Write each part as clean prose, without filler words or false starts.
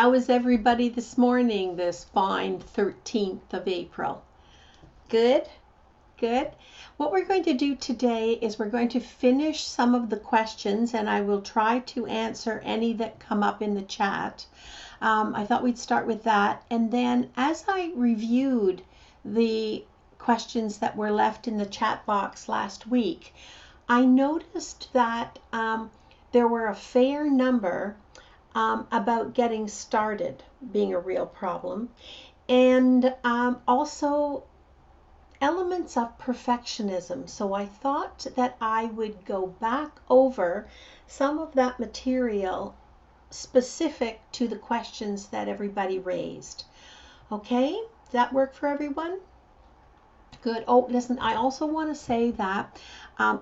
How is everybody this morning, this fine 13th of April? Good? Good. What we're going to do today is we're going to finish some of the questions, and I will try to answer any that come up in the chat. I thought we'd start with that, and then as I reviewed the questions that were left in the chat box last week, I noticed that there were a fair number about getting started being a real problem, and also elements of perfectionism. So I thought that I would go back over some of that material specific to the questions that everybody raised. Okay, does that work for everyone? Good. Oh, listen, I also want to say that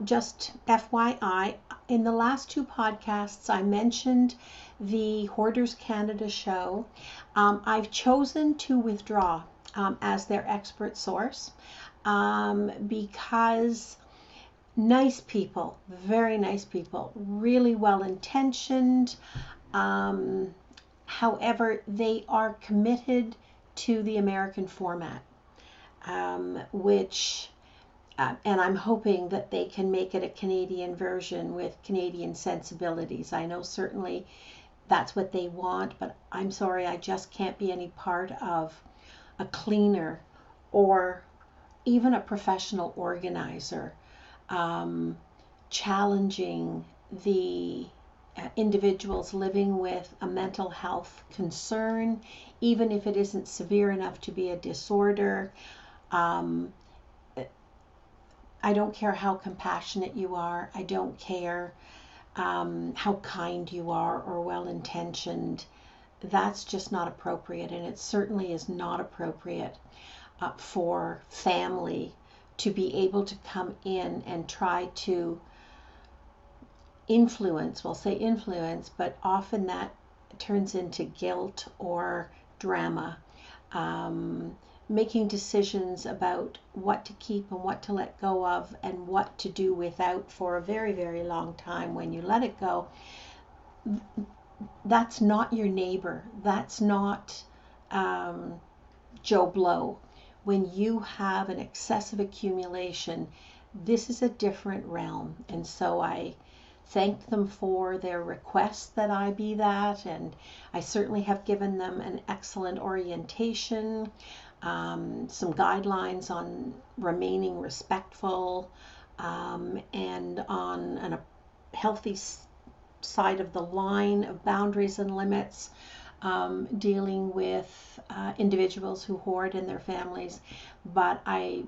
just FYI, in the last two podcasts, I mentioned the Hoarders Canada show. I've chosen to withdraw as their expert source because nice people, very nice people, really well intentioned. However, they are committed to the American format, which and I'm hoping that they can make it a Canadian version with Canadian sensibilities. I know certainly that's what they want, but I'm sorry, I just can't be any part of a cleaner or even a professional organizer challenging the individuals living with a mental health concern, even if it isn't severe enough to be a disorder. I don't care how compassionate you are. I don't care how kind you are or well-intentioned. That's just not appropriate, and it certainly is not appropriate for family to be able to come in and try to influence, we'll say influence, but often that turns into guilt or drama, making decisions about what to keep and what to let go of and what to do without for a very, very long time. When you let it go, that's not your neighbor. That's not Joe Blow. When you have an excessive accumulation, this is a different realm. And so I thank them for their request that I be that, and I certainly have given them an excellent orientation, some guidelines on remaining respectful, and on a healthy side of the line of boundaries and limits, dealing with individuals who hoard and their families. But I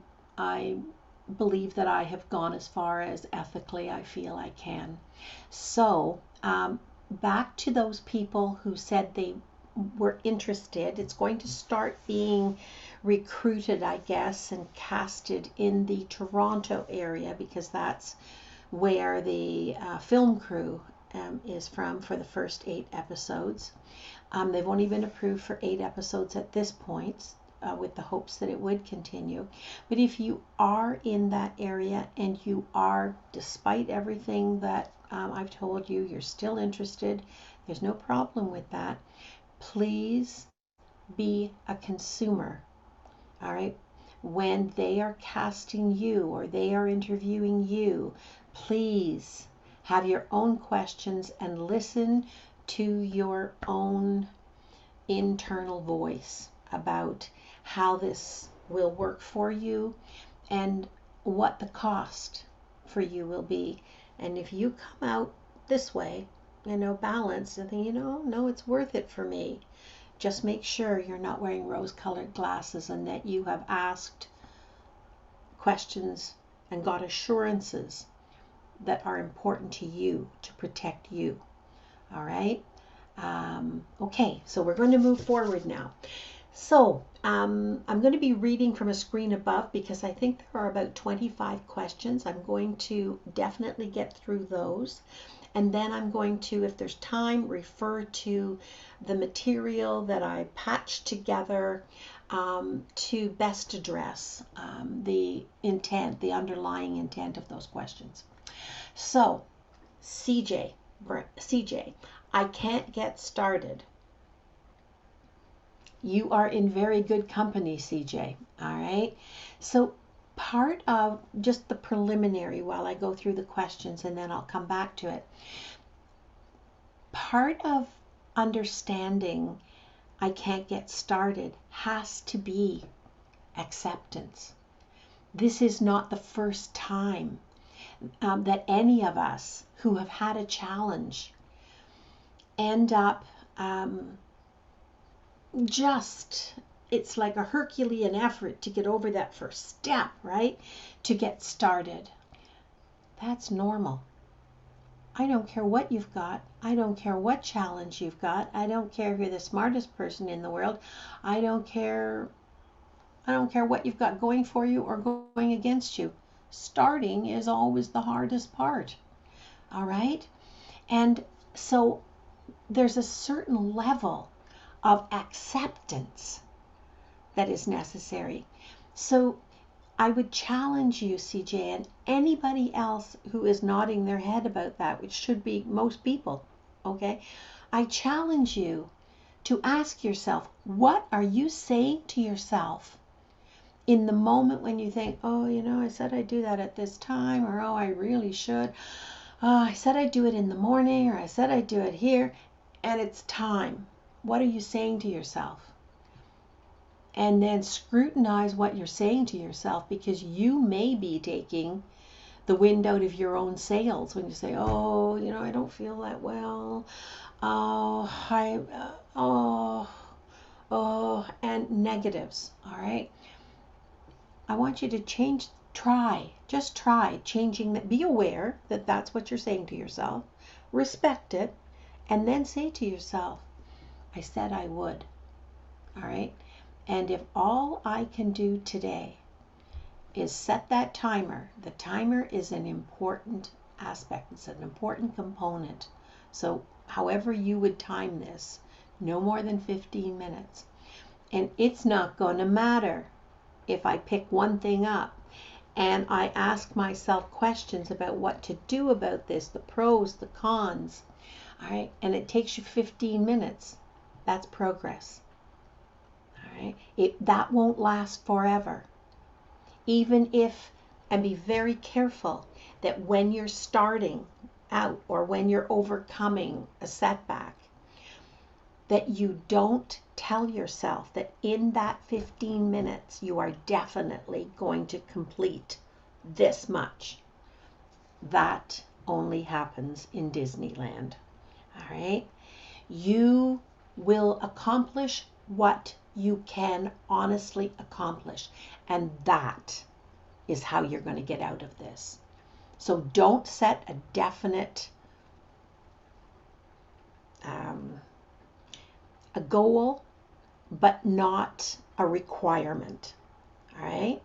believe that I have gone as far as ethically I feel I can. So back to those people who said they were interested. It's going to start being recruited, I guess, and casted in the Toronto area, because that's where the film crew is from for the first 8 episodes. They've only been approved for 8 episodes at this point, with the hopes that it would continue. But if you are in that area and you are, despite everything that I've told you, you're still interested, there's no problem with that. Please be a consumer, all right? When they are casting you or they are interviewing you, please have your own questions and listen to your own internal voice about how this will work for you and what the cost for you will be. And if you come out this way, balanced, and think, no, it's worth it for me, just make sure you're not wearing rose-colored glasses and that you have asked questions and got assurances that are important to you to protect you. All right? Okay, so we're going to move forward now. So I'm going to be reading from a screen above because I think there are about 25 questions. I'm going to definitely get through those. And then I'm going to, if there's time, refer to the material that I patched together to best address the intent, the underlying intent of those questions. So, CJ, I can't get started. You are in very good company, CJ. All right. So part of just the preliminary, while I go through the questions and then I'll come back to it, part of understanding I can't get started has to be acceptance. This is not the first time that any of us who have had a challenge end up it's like a Herculean effort to get over that first step, right? To get started. That's normal. I don't care what you've got. I don't care what challenge you've got. I don't care if you're the smartest person in the world. I don't care what you've got going for you or going against you. Starting is always the hardest part. All right? And so there's a certain level of acceptance that is necessary. So I would challenge you, CJ, and anybody else who is nodding their head about that, which should be most people, okay? I challenge you to ask yourself, what are you saying to yourself in the moment when you think, oh, I said I'd do that at this time, or oh, I really should. Oh, I said I'd do it in the morning, or I said I'd do it here, and it's time. What are you saying to yourself? And then scrutinize what you're saying to yourself, because you may be taking the wind out of your own sails when you say, oh, I don't feel that well. And negatives, all right? I want you to just try changing that. Be aware that that's what you're saying to yourself. Respect it, and then say to yourself, I said I would, all right? And if all I can do today is set that timer, the timer is an important aspect. It's an important component. So however you would time this, no more than 15 minutes. And it's not going to matter if I pick one thing up and I ask myself questions about what to do about this, the pros, the cons, all right? And it takes you 15 minutes. That's progress. Right? That won't last forever. Even if, and be very careful that when you're starting out or when you're overcoming a setback, that you don't tell yourself that in that 15 minutes you are definitely going to complete this much. That only happens in Disneyland. All right? You will accomplish what you can honestly accomplish. And that is how you're going to get out of this. So don't set a definite a goal, but not a requirement. All right?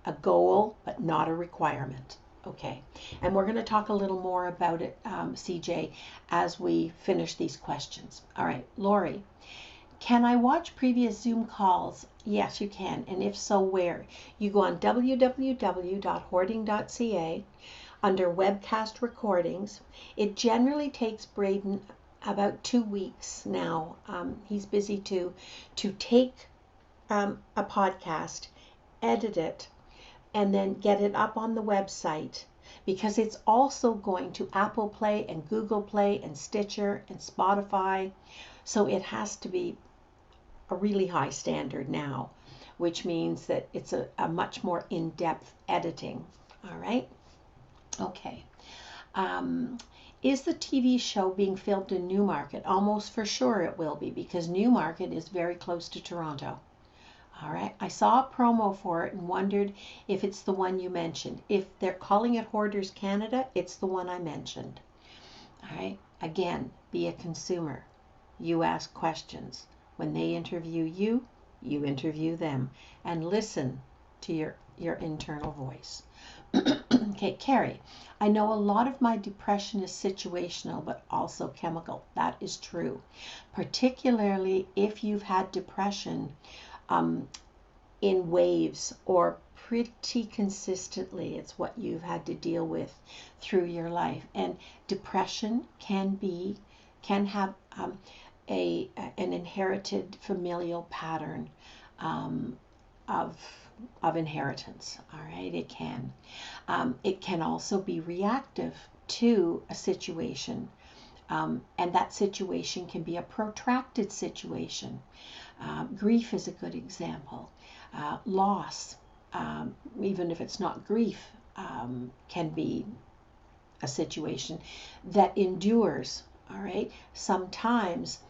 A goal, but not a requirement. Okay. And we're going to talk a little more about it, CJ, as we finish these questions. All right, Lori. Can I watch previous Zoom calls? Yes, you can. And if so, where? You go on www.hoarding.ca under webcast recordings. It generally takes Braden about 2 weeks now. He's busy to take a podcast, edit it, and then get it up on the website, because it's also going to Apple Play and Google Play and Stitcher and Spotify. So it has to be a really high standard now, which means that it's a much more in-depth editing. All right? Okay. Is the TV show being filmed in Newmarket? Almost for sure it will be, because Newmarket is very close to Toronto. All right. I saw a promo for it and wondered if it's the one you mentioned. If they're calling it Hoarders Canada, it's the one I mentioned. All right. Again, be a consumer. You ask questions. When they interview you, you interview them, and listen to your internal voice. Okay, Carrie, I know a lot of my depression is situational, but also chemical. That is true, particularly if you've had depression in waves or pretty consistently. It's what you've had to deal with through your life. And depression can have an inherited familial pattern um, of inheritance. All right, it can. It can also be reactive to a situation, and that situation can be a protracted situation. Grief is a good example. Loss, even if it's not grief, can be a situation that endures. All right. Sometimes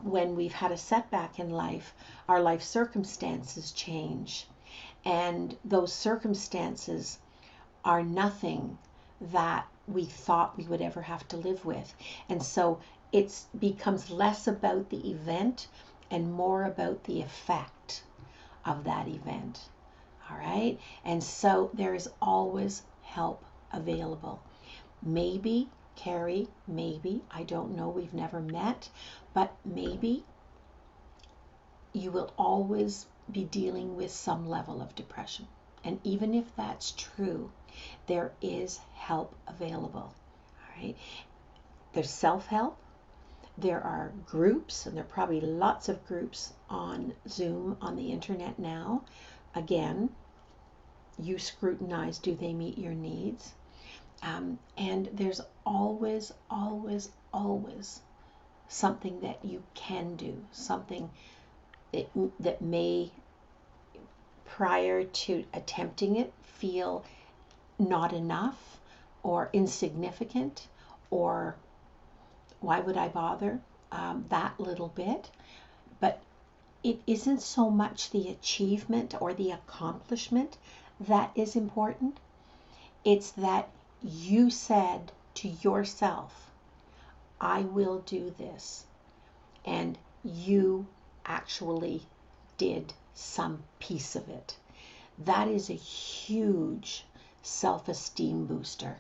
when we've had a setback in life, our life circumstances change, and those circumstances are nothing that we thought we would ever have to live with. And so it becomes less about the event and more about the effect of that event. All right. And so there is always help available. Maybe, Carrie, maybe, I don't know, we've never met, but maybe you will always be dealing with some level of depression. And even if that's true, there is help available. All right. There's self-help. There are groups, and there are probably lots of groups on Zoom, on the internet now. Again, you scrutinize, do they meet your needs? And there's always, always, always something that you can do, something that may, prior to attempting it, feel not enough or insignificant or why would I bother, that little bit. But it isn't so much the achievement or the accomplishment that is important. It's that you said to yourself, I will do this. And you actually did some piece of it. That is a huge self-esteem booster.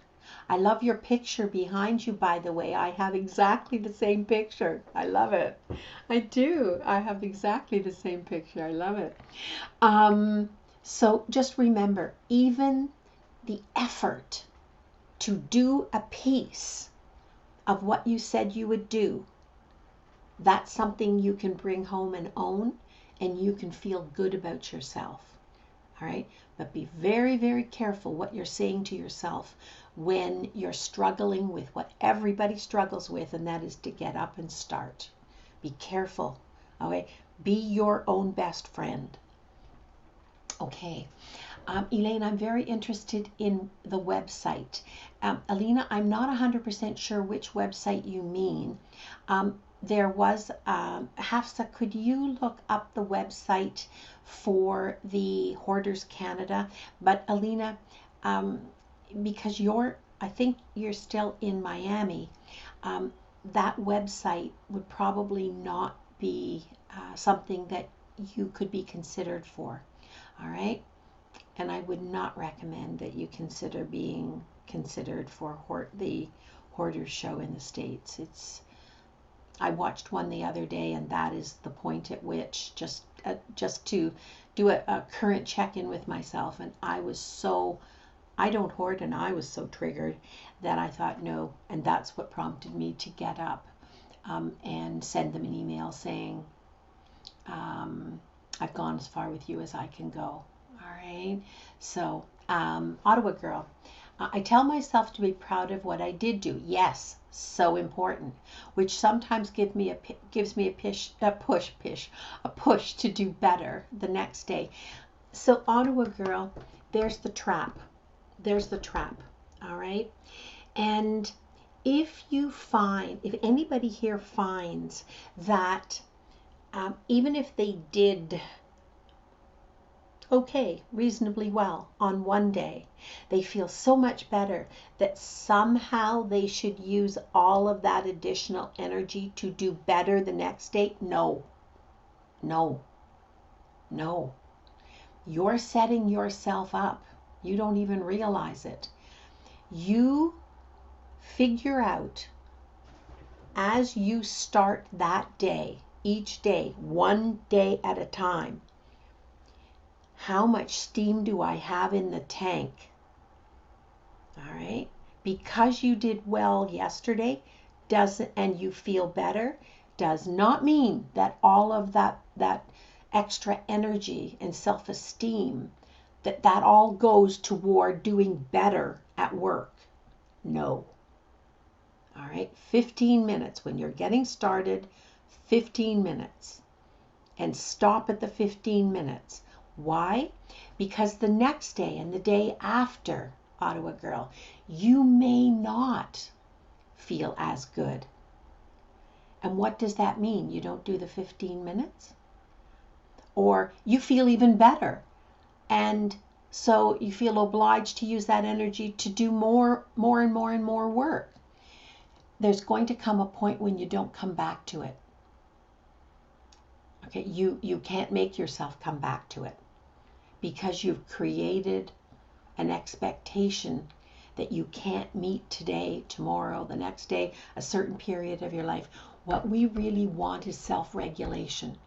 I love your picture behind you, by the way. I have exactly the same picture. I love it. I do. I have exactly the same picture. I love it. So just remember, even the effort to do a piece of what you said you would do, that's something you can bring home and own, and you can feel good about yourself. All right? But be very, very careful what you're saying to yourself when you're struggling with what everybody struggles with, and that is to get up and start. Be careful. Okay? Be your own best friend. Okay. Elaine, I'm very interested in the website. Alina, I'm not 100% sure which website you mean. There was, Hafsa, could you look up the website for the Hoarders Canada? But Alina, because I think you're still in Miami, that website would probably not be something that you could be considered for. All right? And I would not recommend that you consider being considered for the Hoarders show in the States. I watched one the other day, and that is the point at which, just to do a current check-in with myself, and I don't hoard, and I was so triggered that I thought no, and that's what prompted me to get up and send them an email saying, I've gone as far with you as I can go. All right. So, Ottawa girl, I tell myself to be proud of what I did do. Yes, so important. Which sometimes gives me a push to do better the next day. So, Ottawa girl, there's the trap. There's the trap. All right. And if anybody here finds that even if they did okay, reasonably well on one day, they feel so much better that somehow they should use all of that additional energy to do better the next day. No. You're setting yourself up. You don't even realize it. You figure out as you start that day, each day, one day at a time, how much steam do I have in the tank? All right? Because you did well yesterday and you feel better, does not mean that all of that extra energy and self-esteem, that all goes toward doing better at work. No. All right, 15 minutes when you're getting started, 15 minutes. And stop at the 15 minutes. Why? Because the next day and the day after, Ottawa Girl, you may not feel as good. And what does that mean? You don't do the 15 minutes? Or you feel even better. And so you feel obliged to use that energy to do more and more work. There's going to come a point when you don't come back to it. Okay, you can't make yourself come back to it because you've created an expectation that you can't meet today, tomorrow, the next day, a certain period of your life. What we really want is self-regulation.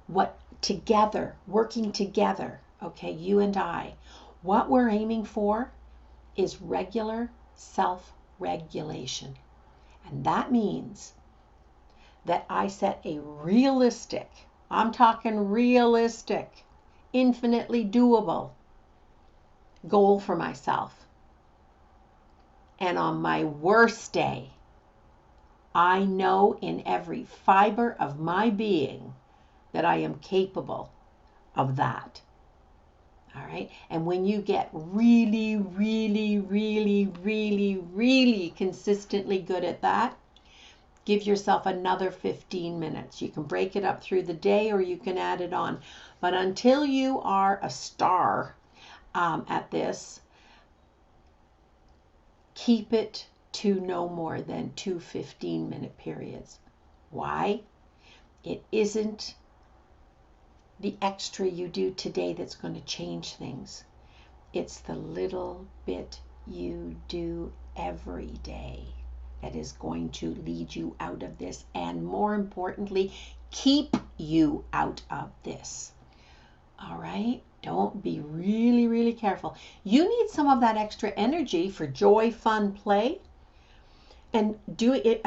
What together, working together, okay, you and I, what we're aiming for is regular self-regulation. And that means that I set a realistic, I'm talking realistic, infinitely doable goal for myself. And on my worst day, I know in every fiber of my being that I am capable of that. All right? And when you get really, really, really, really, really consistently good at that, give yourself another 15 minutes. You can break it up through the day or you can add it on. But until you are a star at this, keep it to no more than 2 15-minute periods. Why? It isn't the extra you do today that's going to change things. It's the little bit you do every day that is going to lead you out of this, and more importantly, keep you out of this. All right? Don't be really, really careful. You need some of that extra energy for joy, fun, play, and do it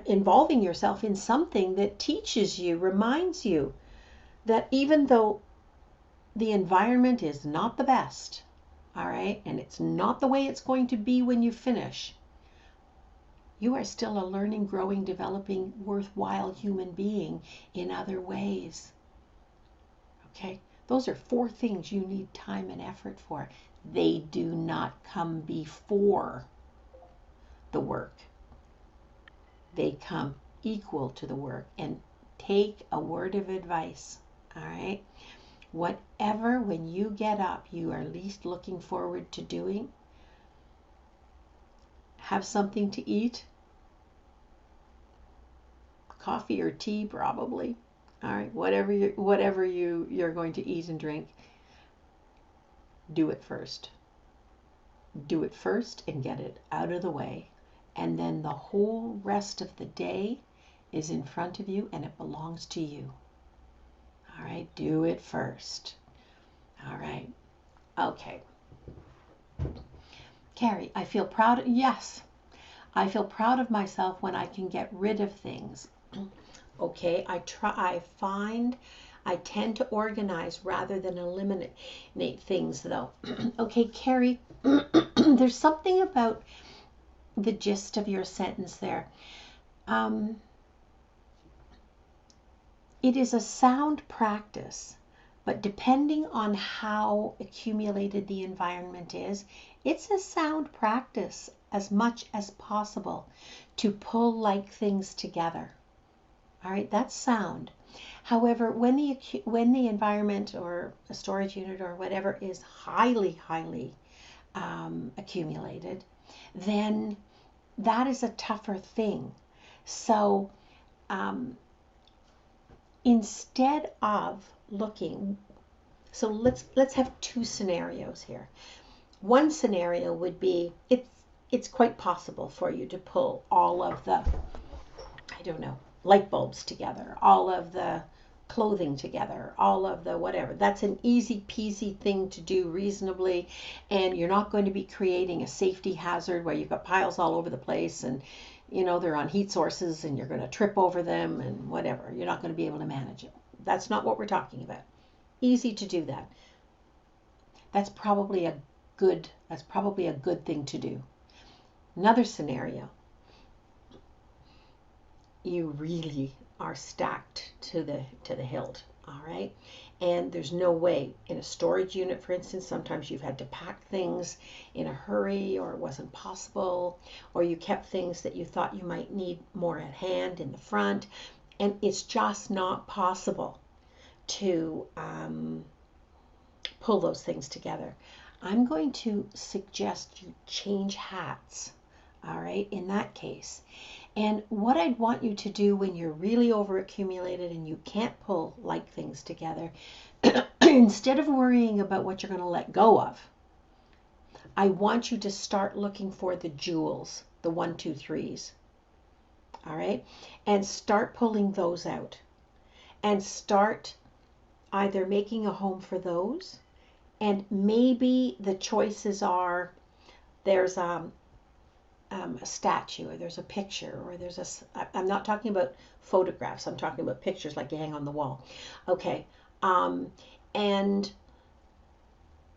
involving yourself in something that teaches you, reminds you that even though the environment is not the best, all right, and it's not the way it's going to be when you finish, you are still a learning, growing, developing, worthwhile human being in other ways. Okay? Those are 4 things you need time and effort for. They do not come before the work. They come equal to the work. And take a word of advice. All right? Whatever, when you get up, you are least looking forward to doing, have something to eat. Coffee or tea, probably. All right, whatever you're going to eat and drink, do it first. Do it first and get it out of the way. And then the whole rest of the day is in front of you and it belongs to you. All right, do it first. All right. Okay. Carrie, I feel proud. Yes. I feel proud of myself when I can get rid of things. Okay, I tend to organize rather than eliminate things, though. Okay, Carrie, there's something about the gist of your sentence there. It is a sound practice, but depending on how accumulated the environment is, it's a sound practice as much as possible to pull like things together. All right, that's sound. However, when the environment or a storage unit or whatever is highly accumulated, then that is a tougher thing. So instead of looking, so let's have 2 scenarios here. One scenario would be it's quite possible for you to pull all of the, I don't know, light bulbs together, all of the clothing together, all of the whatever. That's an easy peasy thing to do reasonably, and you're not going to be creating a safety hazard where you've got piles all over the place and you know, they're on heat sources and you're going to trip over them and whatever. You're not going to be able to manage it. That's not what we're talking about. Easy to do that. That's probably a good thing to do. Another scenario, you really are stacked to the hilt, all right? And there's no way in a storage unit, for instance, sometimes you've had to pack things in a hurry or it wasn't possible, or you kept things that you thought you might need more at hand in the front, and it's just not possible to pull those things together. I'm going to suggest you change hats, all right, in that case. And what I'd want you to do when you're really overaccumulated and you can't pull like things together, instead of worrying about what you're going to let go of, I want you to start looking for the jewels, the 1, 2, 3s, all right? And start pulling those out. And start either making a home for those, and maybe the choices are there's a statue, or there's a picture, or I'm not talking about photographs, I'm talking about pictures like you hang on the wall. Okay, and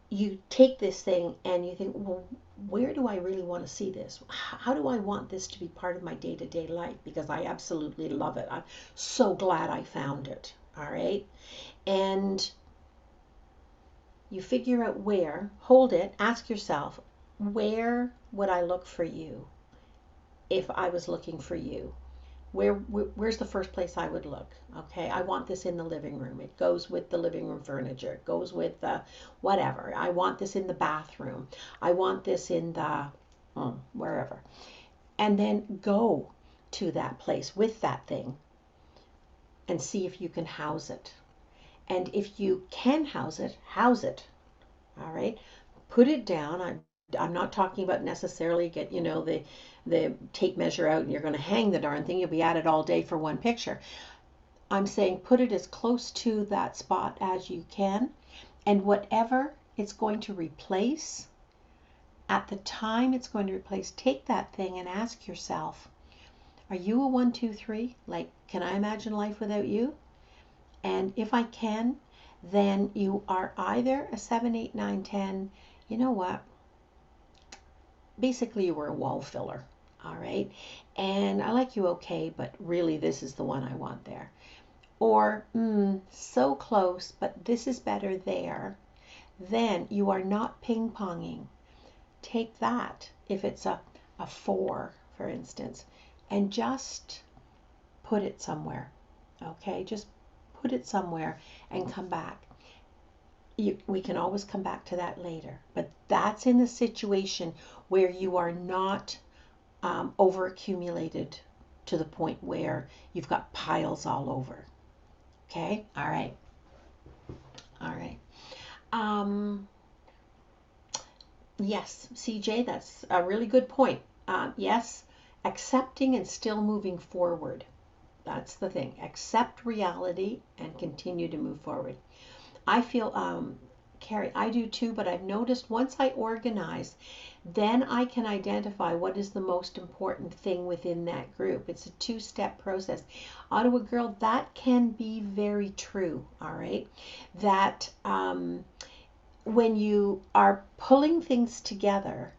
you take this thing and you think, well, where do I really want to see this? How do I want this to be part of my day-to-day life? Because I absolutely love it. I'm so glad I found it, all right? And you figure out where, hold it, ask yourself, where would I look for you if I was looking for you? Where's the first place I would look? Okay, I want this in the living room. It goes with the living room furniture. It goes with the whatever. I want this in the bathroom. I want this in the wherever. And then go to that place with that thing and see if you can house it. And if you can house it, all right? Put it down. I'm not talking about necessarily get, you know, the tape measure out and you're going to hang the darn thing. You'll be at it all day for one picture. I'm saying put it as close to that spot as you can. And whatever it's going to replace, at the time it's going to replace, take that thing and ask yourself, are you a 1, 2, 3? Like, can I imagine life without you? And if I can, then you are either a 7, 8, 9, 10. You know what? Basically, you were a wall filler, all right? And I like you okay, but really this is the one I want there. Or, so close, but this is better there. Then you are not ping-ponging. Take that, if it's a 4, for instance, and just put it somewhere, okay? Just put it somewhere and come back. We can always come back to that later, but that's in the situation where you are not overaccumulated to the point where you've got piles all over. Okay, all right. Yes, CJ, that's a really good point. Yes, accepting and still moving forward. That's the thing. Accept reality and continue to move forward. I feel, Carrie, I do too, but I've noticed once I organize, then I can identify what is the most important thing within that group. It's a 2-step process. Ottawa Girl, that can be very true, all right? That when you are pulling things together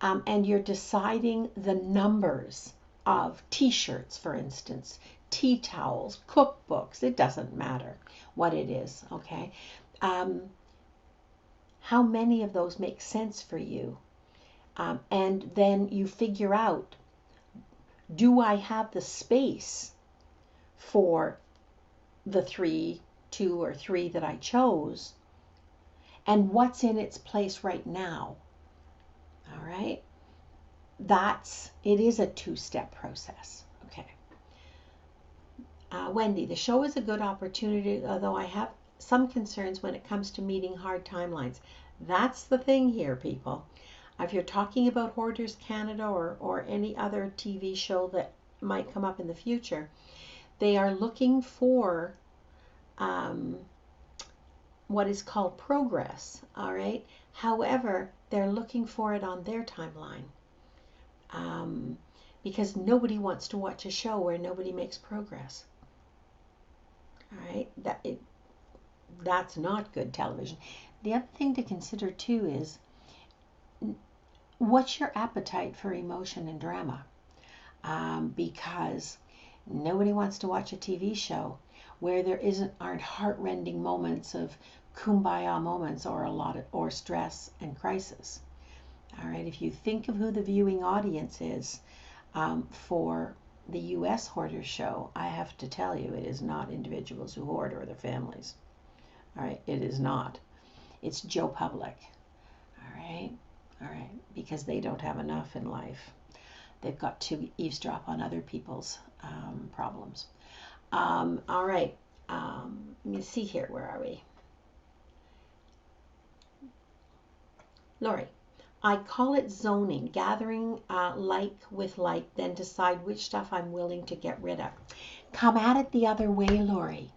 and you're deciding the numbers of t-shirts, for instance, tea towels, cookbooks, it doesn't matter what it is, okay? How many of those make sense for you? And then you figure out, do I have the space for the 2 or 3 that I chose? And what's in its place right now? All right? It is a 2-step process. Okay. Wendy, the show is a good opportunity, although I have some concerns when it comes to meeting hard timelines. That's the thing here, people. If you're talking about Hoarders Canada or any other TV show that might come up in the future, they are looking for what is called progress, all right? However, they're looking for it on their timeline. because nobody wants to watch a show where nobody makes progress. All right, that's not good television. The other thing to consider too is, what's your appetite for emotion and drama? Because nobody wants to watch a TV show where there aren't heartrending moments of kumbaya moments or stress and crisis. All right, if you think of who the viewing audience is for the U.S. Hoarder Show, I have to tell you, it is not individuals who hoard or their families. All right, it is not. It's Joe Public. All right, because they don't have enough in life. They've got to eavesdrop on other people's problems. All right, let me see here. Where are we? Lori, I call it zoning, gathering like with like, then decide which stuff I'm willing to get rid of. Come at it the other way, Lori.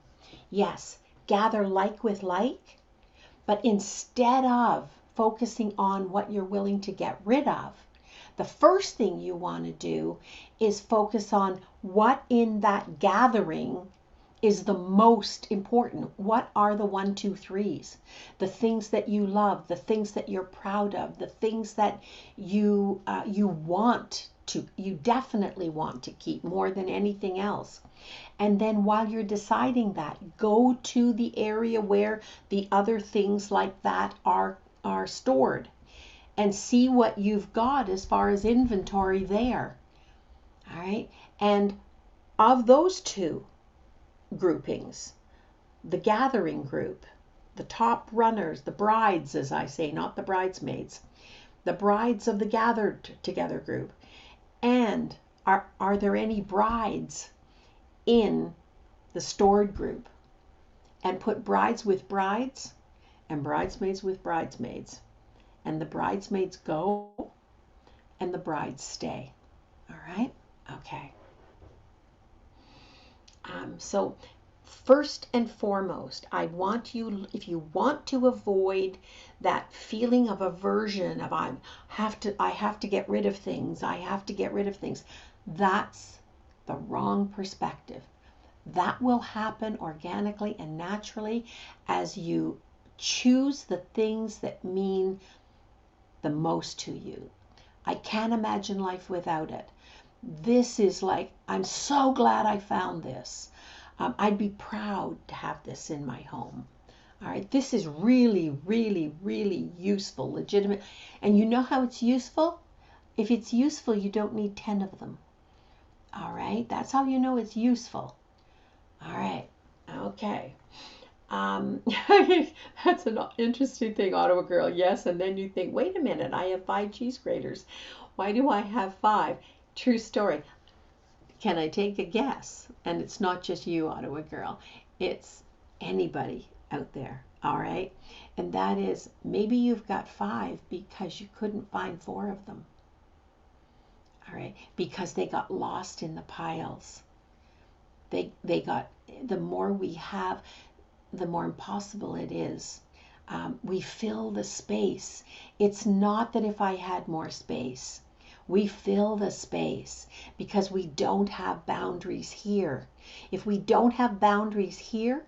Yes, gather like with like, but instead of focusing on what you're willing to get rid of, the first thing you want to do is focus on what in that gathering is the most important. What are the 1, 2, 3s? The things that you love, the things that you're proud of, the things that you definitely want to keep more than anything else. And then while you're deciding that, go to the area where the other things like that are stored and see what you've got as far as inventory there. All right. And of those two groupings, the gathering group, the top runners, the brides, as I say, not the bridesmaids, the brides of the gathered together group, and are there any brides in the stored group? And put brides with brides and bridesmaids with bridesmaids, and the bridesmaids go and the brides stay. All right? Okay. So first and foremost, I want you, if you want to avoid that feeling of aversion of I have to get rid of things, that's the wrong perspective. That will happen organically and naturally as you choose the things that mean the most to you. I can't imagine life without it. This is like, I'm so glad I found this. I'd be proud to have this in my home. All right, this is really, really, really useful, legitimate. And you know how it's useful? If it's useful, you don't need 10 of them. All right, that's how you know it's useful. All right, okay. That's an interesting thing, Ottawa Girl. Yes, and then you think, wait a minute, I have 5 cheese graters. Why do I have 5? True story. Can I take a guess? And it's not just you, Ottawa Girl. It's anybody out there, all right? And that is, maybe you've got 5 because you couldn't find 4 of them, all right? Because they got lost in the piles. They got, the more we have, the more impossible it is. We fill the space. It's not that if I had more space. We fill the space because we don't have boundaries here. If we don't have boundaries here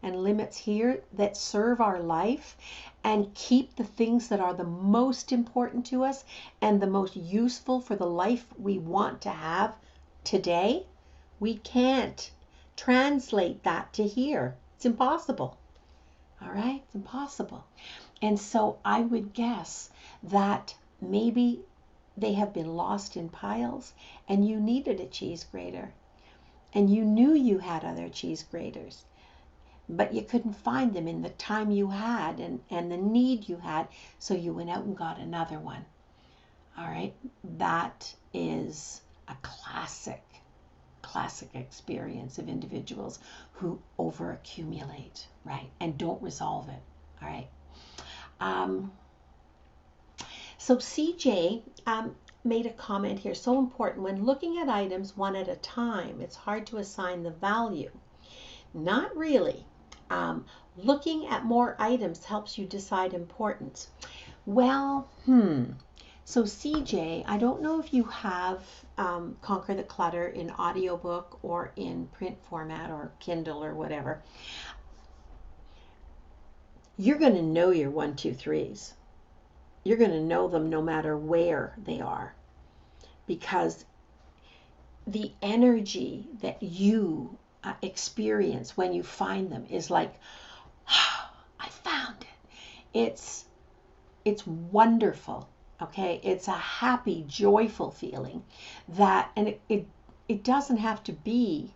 and limits here that serve our life and keep the things that are the most important to us and the most useful for the life we want to have today, we can't translate that to here. It's impossible. All right? It's impossible. And so I would guess that maybe they have been lost in piles and you needed a cheese grater. And you knew you had other cheese graters, but you couldn't find them in the time you had and the need you had, so you went out and got another one. All right? That is a classic experience of individuals who overaccumulate, right, and don't resolve it. All right. So CJ made a comment here, so important. When looking at items one at a time, it's hard to assign the value. Not really. Looking at more items helps you decide importance. Well, So CJ, I don't know if you have Conquer the Clutter in audiobook or in print format or Kindle or whatever. You're going to know your 1, 2, 3s. You're going to know them no matter where they are, because the energy that you experience when you find them is like, oh, I found it. It's wonderful. Okay, it's a happy, joyful feeling that, and it doesn't have to be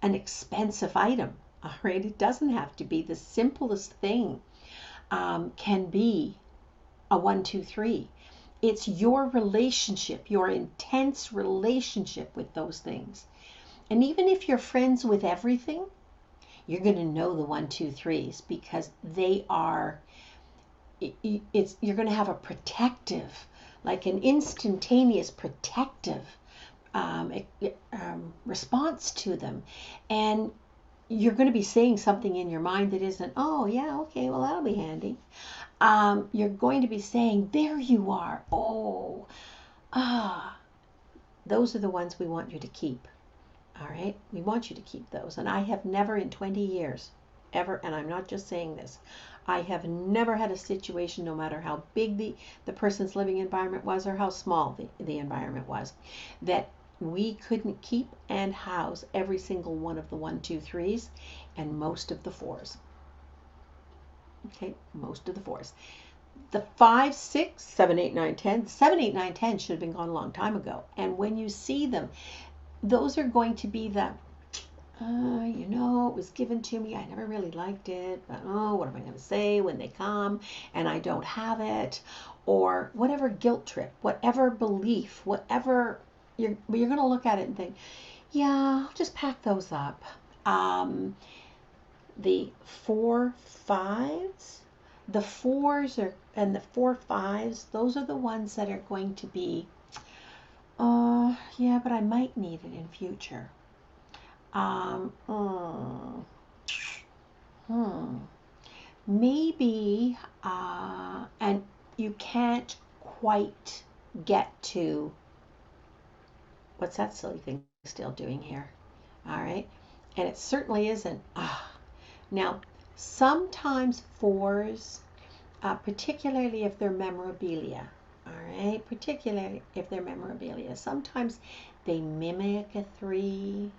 an expensive item. All right, it doesn't have to be. The simplest thing can be a 1, 2, 3. It's your relationship, your intense relationship with those things. And even if you're friends with everything, you're going to know the 1, 2, 3s, because they are, you're going to have a protective, like an instantaneous protective response to them. And you're going to be saying something in your mind that isn't, oh yeah, okay, well that'll be handy. You're going to be saying, there you are. Oh, those are the ones we want you to keep. All right, we want you to keep those. And I have never in 20 years ever, and I'm not just saying this, I have never had a situation, no matter how big the person's living environment was or how small the environment was, that we couldn't keep and house every single one of the 1, 2, 3s and most of the 4s. Okay, most of the 4s. The 5, 6, 7, 8, 9, 10, 7, 8, 9, 10 should have been gone a long time ago. And when you see them, those are going to be the, it was given to me, I never really liked it, but what am I going to say when they come and I don't have it? Or whatever guilt trip, whatever belief, whatever, you're going to look at it and think, yeah, I'll just pack those up. The 4, 5s, the 4s are, and the 4, 5s, those are the ones that are going to be, yeah, but I might need it in future. Maybe, and you can't quite get to, what's that silly thing still doing here? All right. And it certainly isn't. Now, sometimes 4s, particularly if they're memorabilia, all right, particularly if they're memorabilia, sometimes they mimic a 3.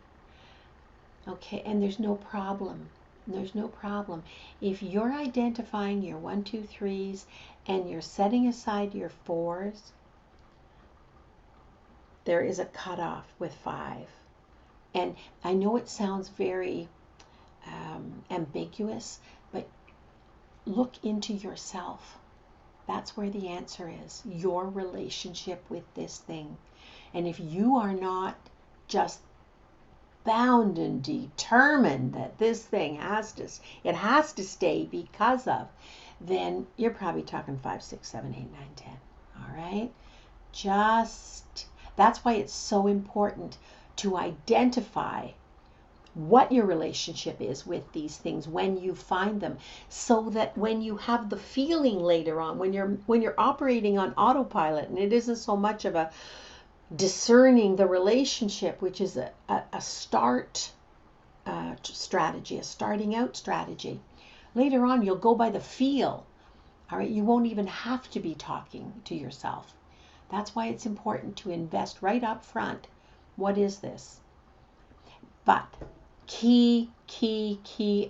Okay, and there's no problem. There's no problem. If you're identifying your 1, 2, 3s and you're setting aside your 4s, there is a cutoff with 5. And I know it sounds very ambiguous, but look into yourself. That's where the answer is, your relationship with this thing. And if you are not just bound and determined that this thing has to stay because of, then you're probably talking 5, 6, 7, 8, 9, 10. All right? That's why it's so important to identify what your relationship is with these things when you find them, so that when you have the feeling later on, when you're operating on autopilot, and it isn't so much of a discerning the relationship, which is a start strategy, a starting out strategy. Later on, you'll go by the feel. All right, you won't even have to be talking to yourself. That's why it's important to invest right up front. What is this? But key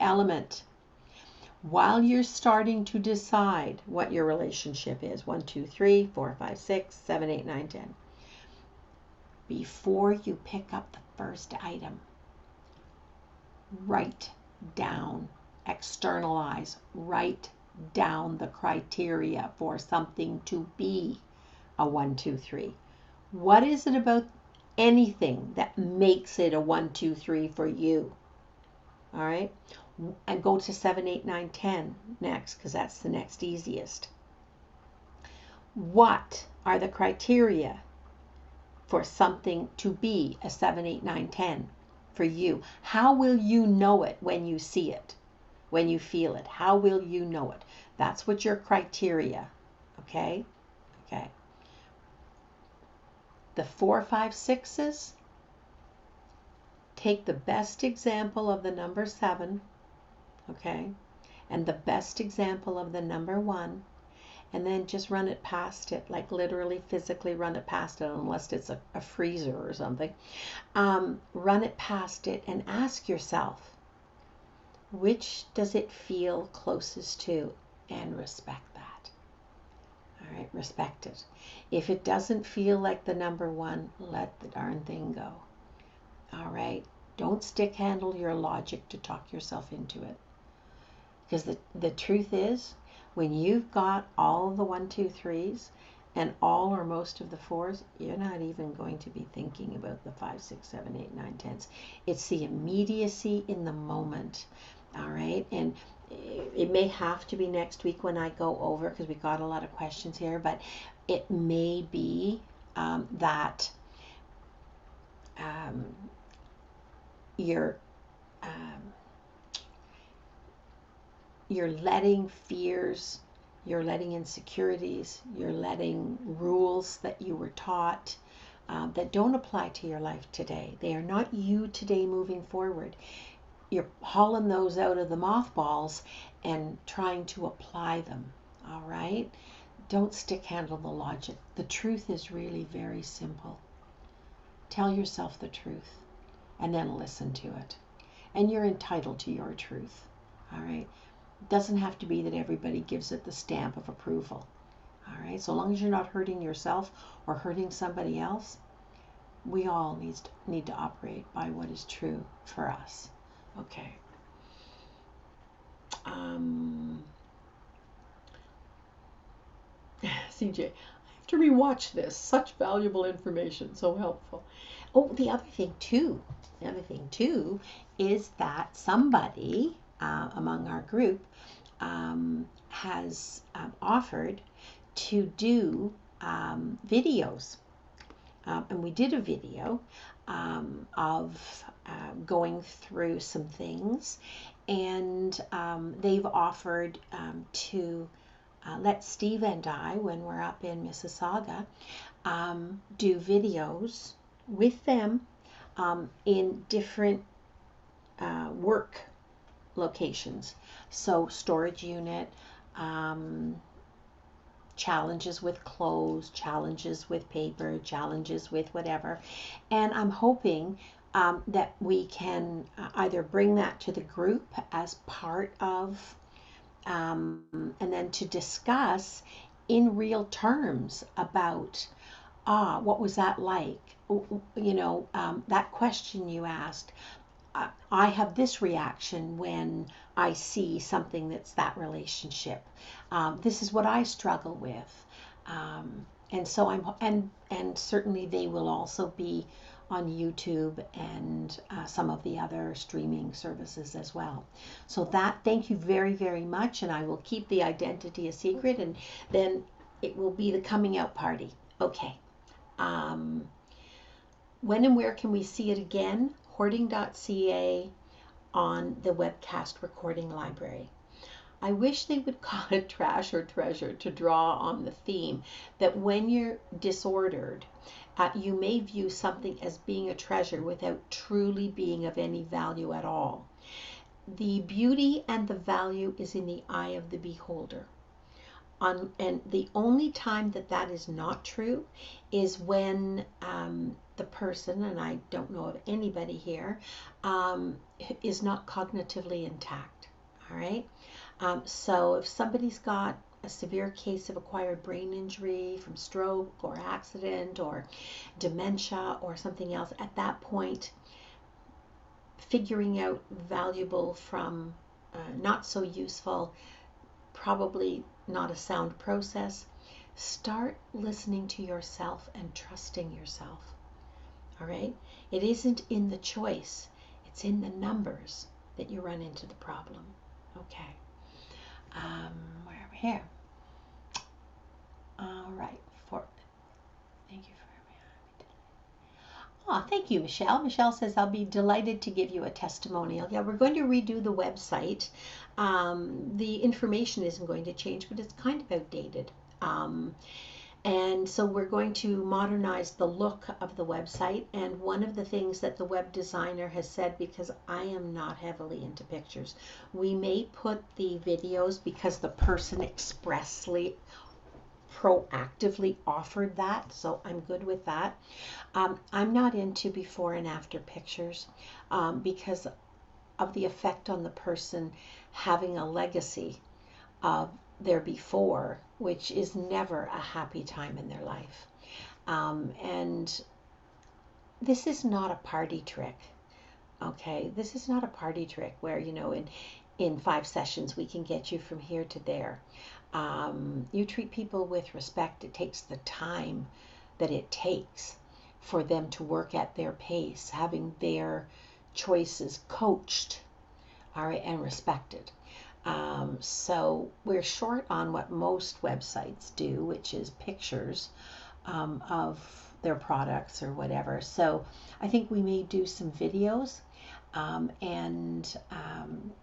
element, while you're starting to decide what your relationship is, 1, 2, 3, 4, 5, 6, 7, 8, 9, 10, before you pick up the first item, write down, externalize, write down the criteria for something to be a 1, 2, 3. What is it about anything that makes it a 1, 2, 3 for you? All right, and go to 7, 8, 9, 10 next, because that's the next easiest. What are the criteria for something to be a 7, 8, 9, 10 for you? How will you know it when you see it, when you feel it? How will you know it? That's what your criteria. Okay. The 4, 5, 6s, take the best example of the number 7, okay, and the best example of the number 1, and then just run it past it, like literally physically run it past it, unless it's a freezer or something. Run it past it and ask yourself, which does it feel closest to, and respect that. All right, respect it. If it doesn't feel like the number 1, let the darn thing go. All right, don't stick handle your logic to talk yourself into it. Because the truth is, when you've got all of the 1, 2, 3s and all or most of the 4s, you're not even going to be thinking about the 5, 6, 7, 8, 9, 10s. It's the immediacy in the moment. All right, and it may have to be next week when I go over, because we got a lot of questions here, but it may be that you're letting fears, you're letting insecurities, you're letting rules that you were taught that don't apply to your life today. They are not you today moving forward. You're hauling those out of the mothballs and trying to apply them. All right? Don't stick handle the logic. The truth is really very simple. Tell yourself the truth and then listen to it. And you're entitled to your truth. All right? It doesn't have to be that everybody gives it the stamp of approval. All right? So long as you're not hurting yourself or hurting somebody else, we all need to operate by what is true for us. Okay. CJ, I have to rewatch this. Such valuable information, so helpful. Oh, the other thing too is that somebody among our group has offered to do videos. And we did a video of going through some things, and they've offered to let Steve and I, when we're up in Mississauga, do videos with them in different work locations. So storage unit, challenges with clothes, challenges with paper, challenges with whatever. And I'm hoping that we can either bring that to the group as part of, and then to discuss in real terms about, what was that like? You know, that question you asked, I have this reaction when I see something that's that relationship. This is what I struggle with. And so and certainly they will also be on YouTube and some of the other streaming services as well. So thank you very, very much. And I will keep the identity a secret, and then it will be the coming out party. Okay. When and where can we see it again? Hoarding.ca on the webcast recording library. I wish they would call it trash or treasure to draw on the theme that when you're disordered, you may view something as being a treasure without truly being of any value at all. The beauty and the value is in the eye of the beholder. And the only time that is not true is when the person, and I don't know of anybody here, is not cognitively intact. All right. So if somebody's got a severe case of acquired brain injury from stroke or accident or dementia or something else, at that point, figuring out valuable from not so useful, probably not a sound process. Start listening to yourself and trusting yourself. All right? It isn't in the choice, it's in the numbers that you run into the problem. Okay. Where are we here? All right. Thank you for thank you, Michelle. Michelle says, I'll be delighted to give you a testimonial. Yeah, we're going to redo the website. The information isn't going to change, but it's kind of outdated. And so we're going to modernize the look of the website. And one of the things that the web designer has said, because I am not heavily into pictures, we may put the videos because the person expressly, proactively offered that. So I'm good with that. I'm not into before and after pictures because of the effect on the person having a legacy of their before, which is never a happy time in their life. And this is not a party trick, okay? This is not a party trick where, in 5 sessions we can get you from here to there. You treat people with respect. It takes the time that it takes for them to work at their pace, having their choices coached, all right, and respected. So we're short on what most websites do, which is pictures of their products or whatever. So I think we may do some videos and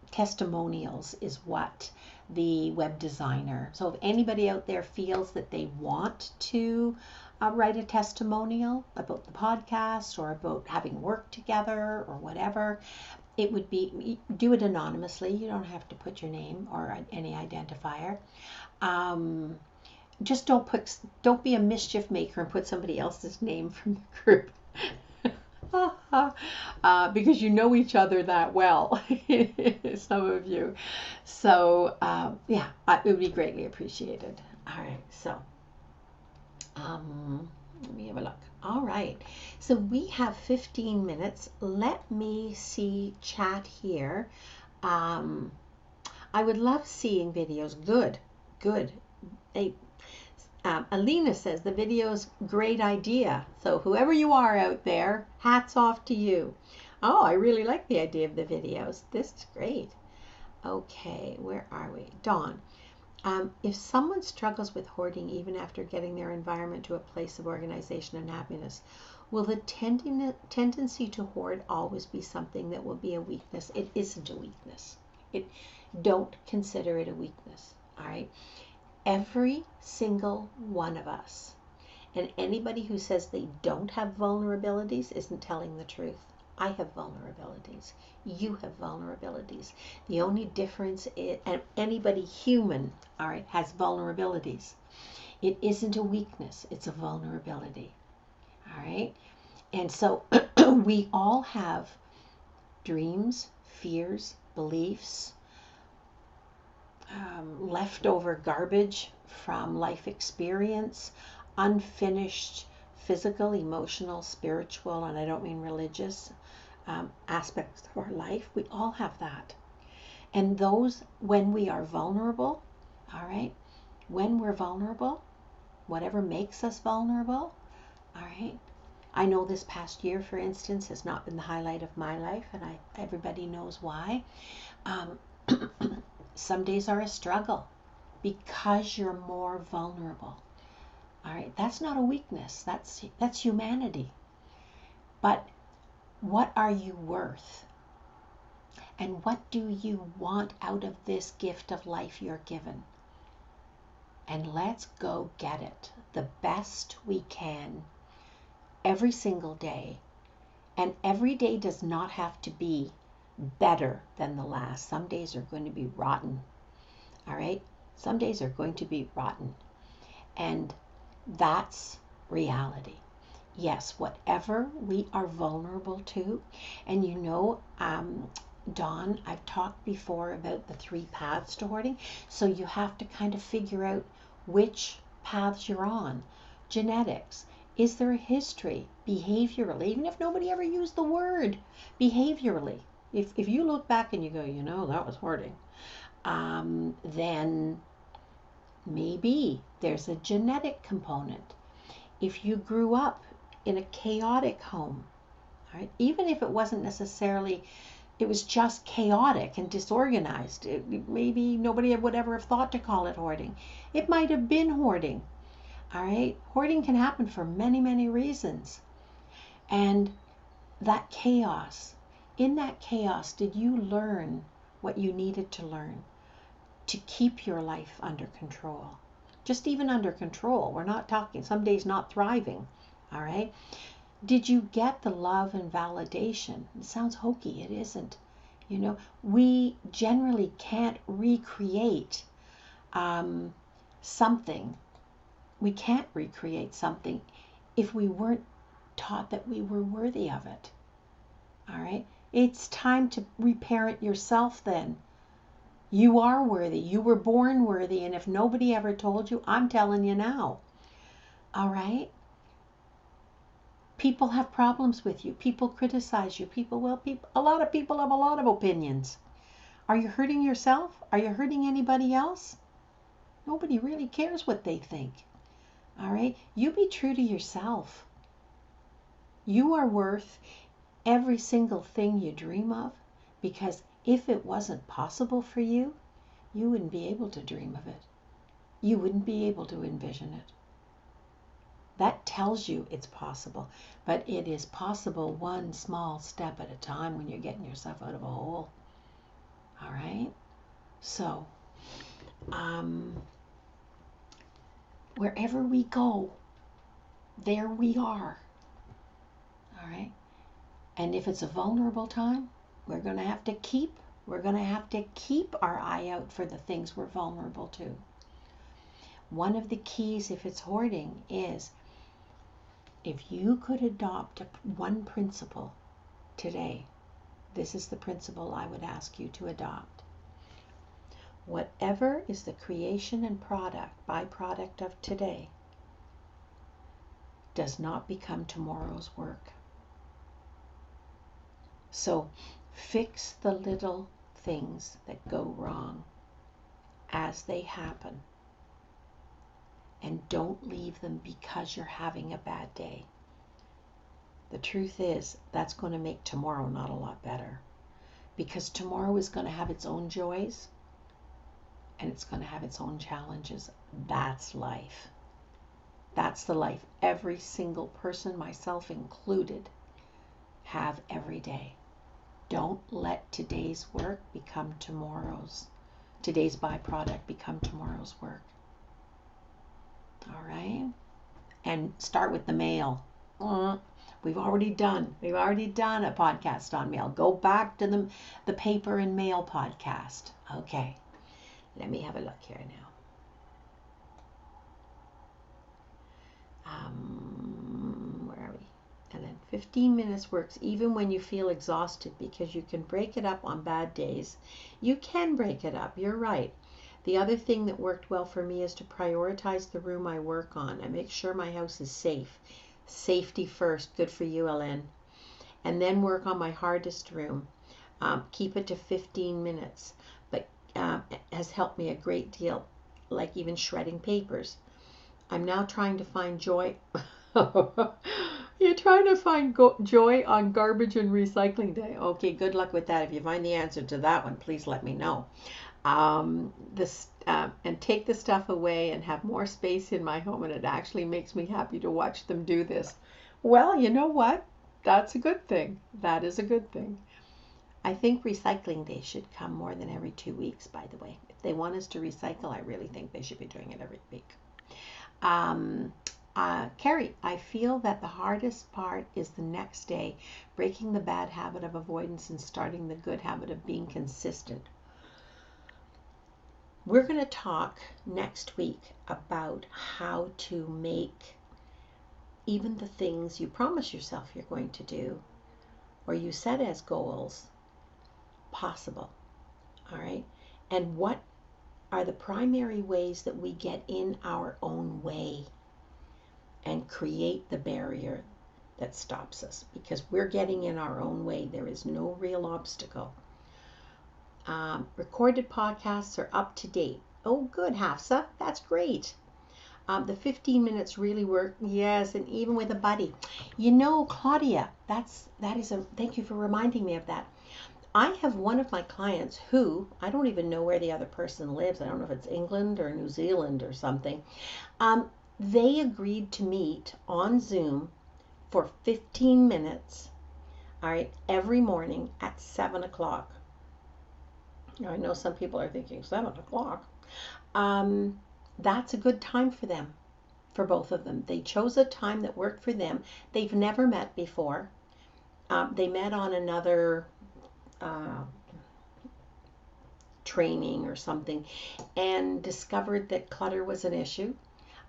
testimonials is what the web designer. So if anybody out there feels that they want to write a testimonial about the podcast or about having worked together or whatever, it would be, do it anonymously. You don't have to put your name or any identifier. Just don't be a mischief maker and put somebody else's name from the group. Because you know each other that well, some of you. So yeah, it would be greatly appreciated. All right, so let me have a look. All right, so we have 15 minutes. Let me see chat here. I would love seeing videos. Good. Alina says the video's great idea. So whoever you are out there, hats off to you. Oh, I really like the idea of the videos. This is great. Okay, where are we? Dawn. If someone struggles with hoarding even after getting their environment to a place of organization and happiness, will the tendency to hoard always be something that will be a weakness? It isn't a weakness. Don't consider it a weakness. All right. Every single one of us, and anybody who says they don't have vulnerabilities isn't telling the truth. I have vulnerabilities. You have vulnerabilities. The only difference is, and anybody human, all right, has vulnerabilities. It isn't a weakness. It's a vulnerability. All right. And so we all have dreams, fears, beliefs, leftover garbage from life experience, unfinished physical, emotional, spiritual, and I don't mean religious aspects of our life. We all have that. And those, when we are vulnerable, all right, when we're vulnerable, whatever makes us vulnerable, all right. I know this past year, for instance, has not been the highlight of my life, and everybody knows why. Some days are a struggle because you're more vulnerable. All right, that's not a weakness. That's humanity. But what are you worth? And what do you want out of this gift of life you're given? And let's go get it the best we can every single day. And every day does not have to be better than the last. Some days are going to be rotten. All right? Some days are going to be rotten. And that's reality. Yes, whatever we are vulnerable to. And Dawn, I've talked before about the 3 paths to hoarding. So you have to kind of figure out which paths you're on. Genetics. Is there a history? Behaviorally, even if nobody ever used the word, behaviorally. If you look back and you go, that was hoarding, then maybe there's a genetic component. If you grew up in a chaotic home, all right, even if it wasn't necessarily, it was just chaotic and disorganized, maybe nobody would ever have thought to call it hoarding. It might have been hoarding. All right, hoarding can happen for many, many reasons. And that chaos, in that chaos, did you learn what you needed to learn to keep your life under control? just even under control. We're not talking some days not thriving. All right. Did you get the love and validation? It sounds hokey. It isn't. You know, we generally can't recreate something. We can't recreate something if we weren't taught that we were worthy of it. All right. It's time to reparent yourself then. You are worthy. You were born worthy. And if nobody ever told you, I'm telling you now. All right. People have problems with you. People criticize you. A lot of people have a lot of opinions. Are you hurting yourself? Are you hurting anybody else? Nobody really cares what they think. All right. You be true to yourself. You are worth every single thing you dream of, because if it wasn't possible for you, you wouldn't be able to dream of it. You wouldn't be able to envision it. That tells you it's possible, but it is possible one small step at a time when you're getting yourself out of a hole. All right? So, wherever we go, there we are. All right? And if it's a vulnerable time, we're going to have to keep our eye out for the things we're vulnerable to. One of the keys, if it's hoarding, is if you could adopt one principle today, this is the principle I would ask you to adopt. Whatever is the creation and byproduct of today does not become tomorrow's work. So fix the little things that go wrong as they happen. And don't leave them because you're having a bad day. The truth is, that's going to make tomorrow not a lot better. Because tomorrow is going to have its own joys and it's going to have its own challenges. That's life. That's the life every single person, myself included, have every day. Don't let today's work become today's byproduct become tomorrow's work. All right? And start with the mail. We've already done a podcast on mail. Go back to the paper and mail podcast. Okay. Let me have a look here now. Where are we? And then 15 minutes works even when you feel exhausted, because you can break it up on bad days. You can break it up. You're right. The other thing that worked well for me is to prioritize the room I work on. I make sure my house is safe. Safety first. Good for you, Ellen. And then work on my hardest room. Keep it to 15 minutes. But it has helped me a great deal, like even shredding papers. I'm now trying to find joy. You're trying to find joy on garbage and recycling day. Okay, good luck with that. If you find the answer to that one, please let me know. And take the stuff away and have more space in my home, and it actually makes me happy to watch them do this. Well, you know what? That's a good thing. That is a good thing. I think recycling day should come more than every 2 weeks, by the way. If they want us to recycle, I really think they should be doing it every week. Carrie, I feel that the hardest part is the next day, breaking the bad habit of avoidance and starting the good habit of being consistent. We're going to talk next week about how to make even the things you promise yourself you're going to do or you set as goals possible. All right? And what are the primary ways that we get in our own way and create the barrier that stops us? Because we're getting in our own way. There is no real obstacle. Recorded podcasts are up to date. Oh, good, Hafsa. That's great. The 15 minutes really work. Yes, and even with a buddy. You know, Claudia, thank you for reminding me of that. I have one of my clients who, I don't even know where the other person lives. I don't know if it's England or New Zealand or something. They agreed to meet on Zoom for 15 minutes, all right, every morning at 7 o'clock. I know some people are thinking 7 o'clock. that's a good time for them, for both of them. They chose a time that worked for them. They've never met before. They met on another training or something and discovered that clutter was an issue.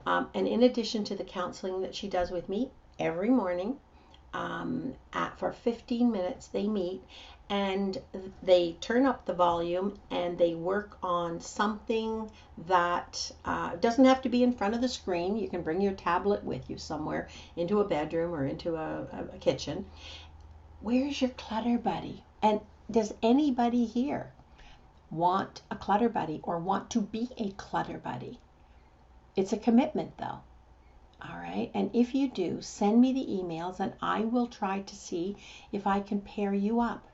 And in addition to the counseling that she does with me every morning, for 15 minutes they meet and they turn up the volume and they work on something that doesn't have to be in front of the screen. You can bring your tablet with you somewhere into a bedroom or into a kitchen. Where's your clutter buddy? And does anybody here want a clutter buddy or want to be a clutter buddy? It's a commitment though. All right. And if you do, send me the emails and I will try to see if I can pair you up.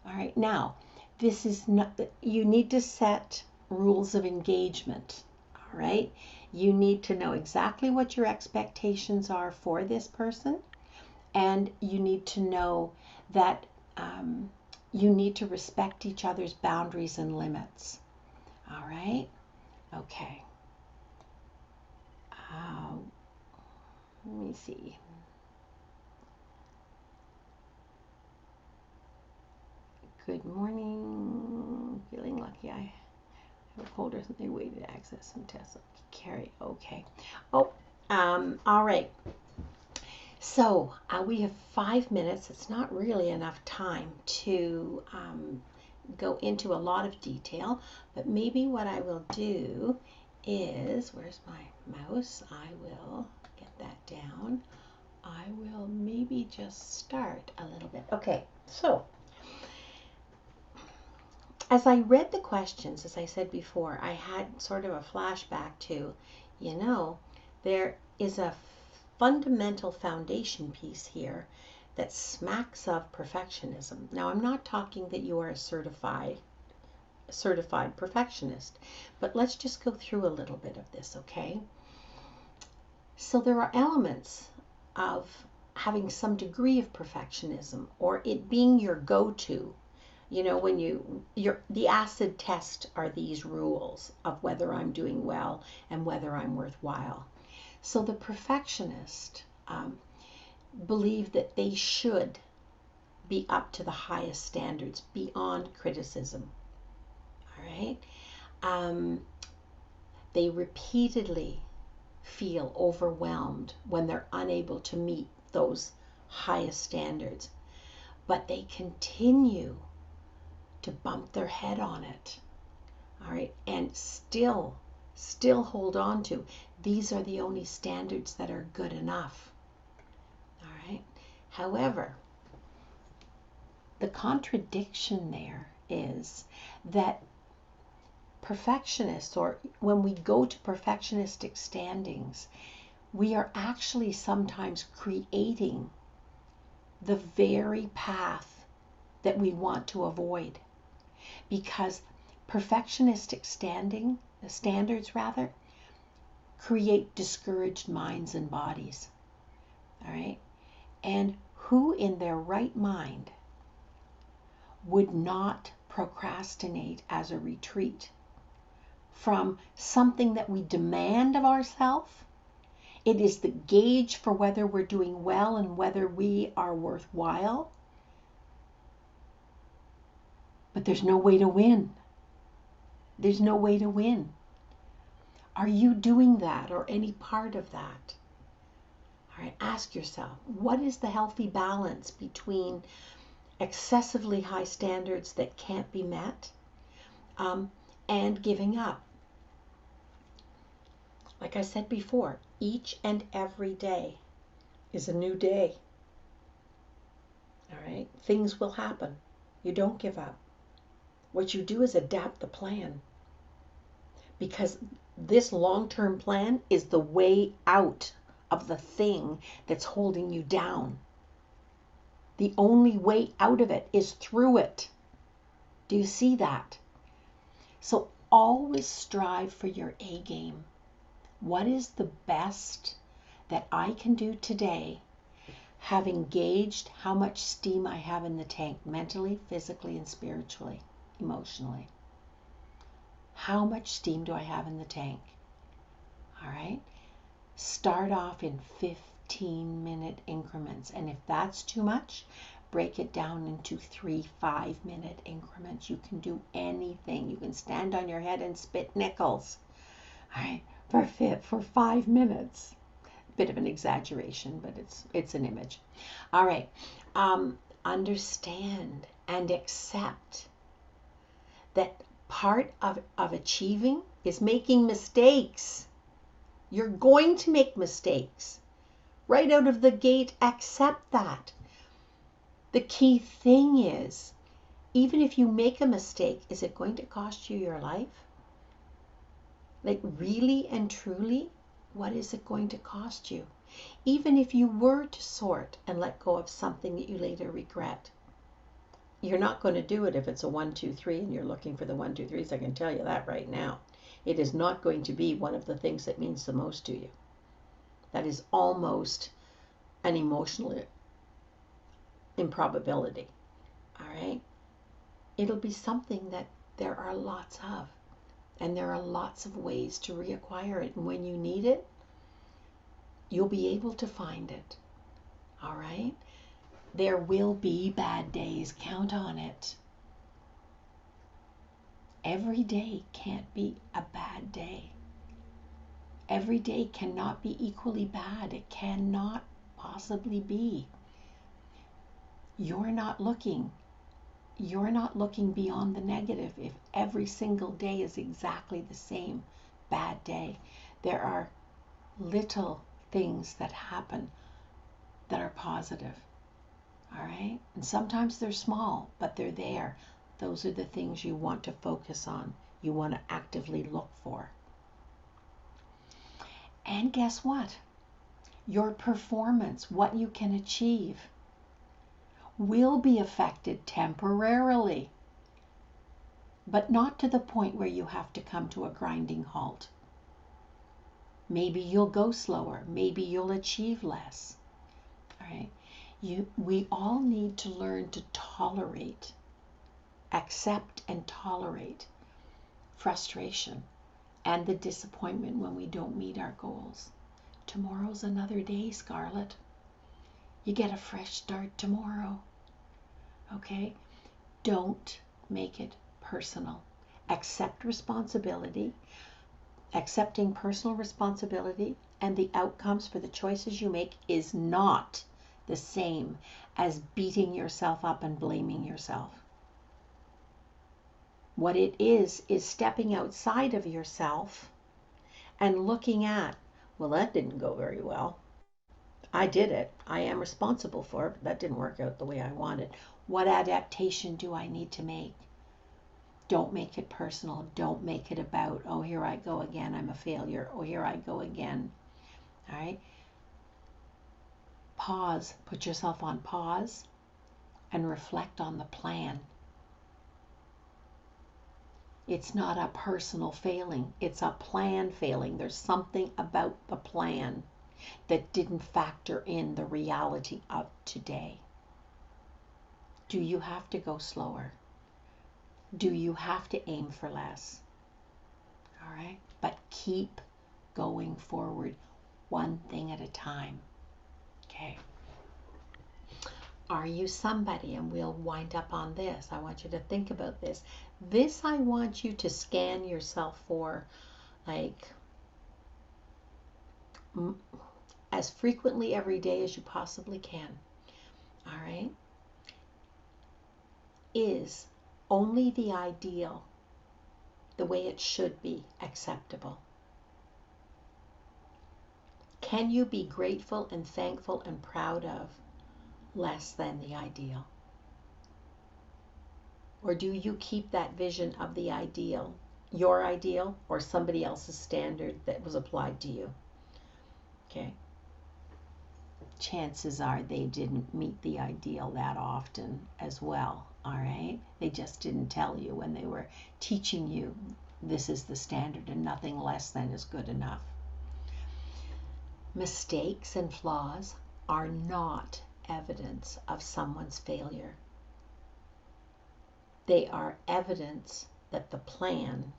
All right. Now, this is not, you need to set rules of engagement. All right. You need to know exactly what your expectations are for this person. And you need to know that you need to respect each other's boundaries and limits. All right. Okay. Let me see. Good morning. Feeling lucky. I have a cold or something. Way to access some tests. Carry. Okay. Oh, all right. So we have 5 minutes. It's not really enough time to go into a lot of detail, but maybe what I will do is, where's my mouse? I will get that down. I will maybe just start a little bit. Okay, so as I read the questions, as I said before, I had sort of a flashback to, there is a fundamental foundation piece here that smacks of perfectionism. Now, I'm not talking that you are a certified perfectionist, but let's just go through a little bit of this, okay? So there are elements of having some degree of perfectionism or it being your go-to. When the acid test are these rules of whether I'm doing well and whether I'm worthwhile. So the perfectionist believe that they should be up to the highest standards beyond criticism. All right? They repeatedly feel overwhelmed when they're unable to meet those highest standards, but they continue to bump their head on it. All right? And still hold on to, these are the only standards that are good enough. All right? However, the contradiction there is that perfectionists, or when we go to perfectionistic standings, we are actually sometimes creating the very path that we want to avoid, because perfectionistic standards create discouraged minds and bodies. All right? And who in their right mind would not procrastinate as a retreat from something that we demand of ourselves? It is the gauge for whether we're doing well and whether we are worthwhile. But there's no way to win. There's no way to win. Are you doing that or any part of that? All right, ask yourself, what is the healthy balance between excessively high standards that can't be met and giving up? Like I said before, each and every day is a new day. All right, things will happen. You don't give up. What you do is adapt the plan, because this long-term plan is the way out of the thing that's holding you down. The only way out of it is through it. Do you see that? So always strive for your A game. What is the best that I can do today, having gauged how much steam I have in the tank, mentally, physically, and spiritually, emotionally? How much steam do I have in the tank? All right? Start off in 15-minute increments. And if that's too much, break it down into 3 5-minute increments. You can do anything. You can stand on your head and spit nickels. All right, for 5 minutes. Bit of an exaggeration, but it's an image. All right. Understand and accept that part of achieving is making mistakes. You're going to make mistakes. Right out of the gate, accept that. The key thing is, even if you make a mistake, is it going to cost you your life? Like, really and truly, what is it going to cost you? Even if you were to sort and let go of something that you later regret, you're not going to do it if it's a 1, 2, 3 and you're looking for the 1, 2, 3s. I can tell you that right now. It is not going to be one of the things that means the most to you. That is almost an emotional improbability. All right? It'll be something that there are lots of. And there are lots of ways to reacquire it. And when you need it, you'll be able to find it. All right? There will be bad days. Count on it. Every day can't be a bad day. Every day cannot be equally bad. It cannot possibly be. You're not looking beyond the negative if every single day is exactly the same bad day. There are little things that happen that are positive. All right? And sometimes they're small, but they're there. Those are the things you want to focus on. You want to actively look for. And guess what? Your performance, what you can achieve, will be affected temporarily, but not to the point where you have to come to a grinding halt. Maybe you'll go slower. Maybe you'll achieve less. All right? We all need to learn to tolerate, accept and tolerate frustration and the disappointment when we don't meet our goals. Tomorrow's another day, Scarlett. You get a fresh start tomorrow. Okay? Don't make it personal. Accept responsibility. Accepting personal responsibility and the outcomes for the choices you make is not the same as beating yourself up and blaming yourself. What it is stepping outside of yourself and looking at, well, that didn't go very well. I did it. I am responsible for it, but that didn't work out the way I wanted. What adaptation do I need to make? Don't make it personal. Don't make it about, oh, here I go again, I'm a failure. Oh, here I go again. All right? Pause. Put yourself on pause and reflect on the plan. It's not a personal failing. It's a plan failing. There's something about the plan that didn't factor in the reality of today. Do you have to go slower? Do you have to aim for less? All right? But keep going forward, one thing at a time. Okay? Are you somebody? And we'll wind up on this. I want you to think about this. This I want you to scan yourself for, like, as frequently every day as you possibly can. All right? Is only the ideal, the way it should be, acceptable? Can you be grateful and thankful and proud of less than the ideal? Or do you keep that vision of the ideal, your ideal, or somebody else's standard that was applied to you? Okay. Chances are they didn't meet the ideal that often as well. All right? They just didn't tell you when they were teaching you this is the standard and nothing less than is good enough. Mistakes and flaws are not evidence of someone's failure. They are evidence that the plan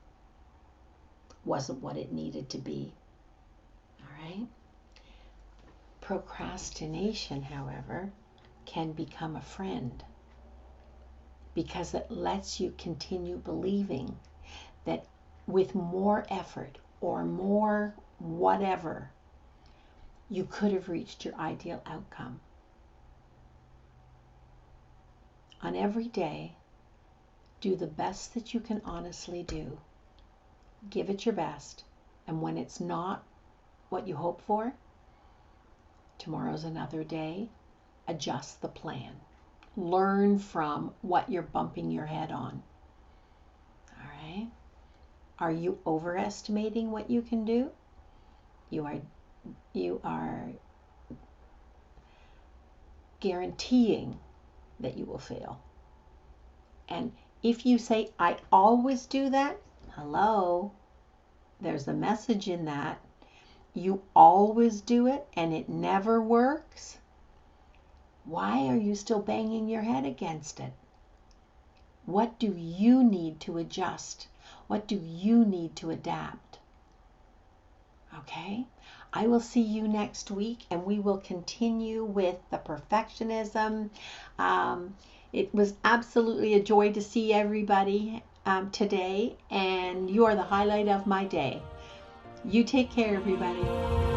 wasn't what it needed to be. right? Procrastination, however, can become a friend because it lets you continue believing that with more effort or more whatever, you could have reached your ideal outcome. On every day, do the best that you can honestly do. Give it your best. And when it's not what you hope for, tomorrow's another day. Adjust the plan. Learn from what you're bumping your head on. All right? Are you overestimating what you can do? You are guaranteeing that you will fail. And if you say, I always do that, hello, there's a message in that. You always do it and it never works. Why are you still banging your head against it? What do you need to adjust? What do you need to adapt? Okay? I will see you next week and we will continue with the perfectionism. It was absolutely a joy to see everybody today, and you are the highlight of my day. You take care, everybody.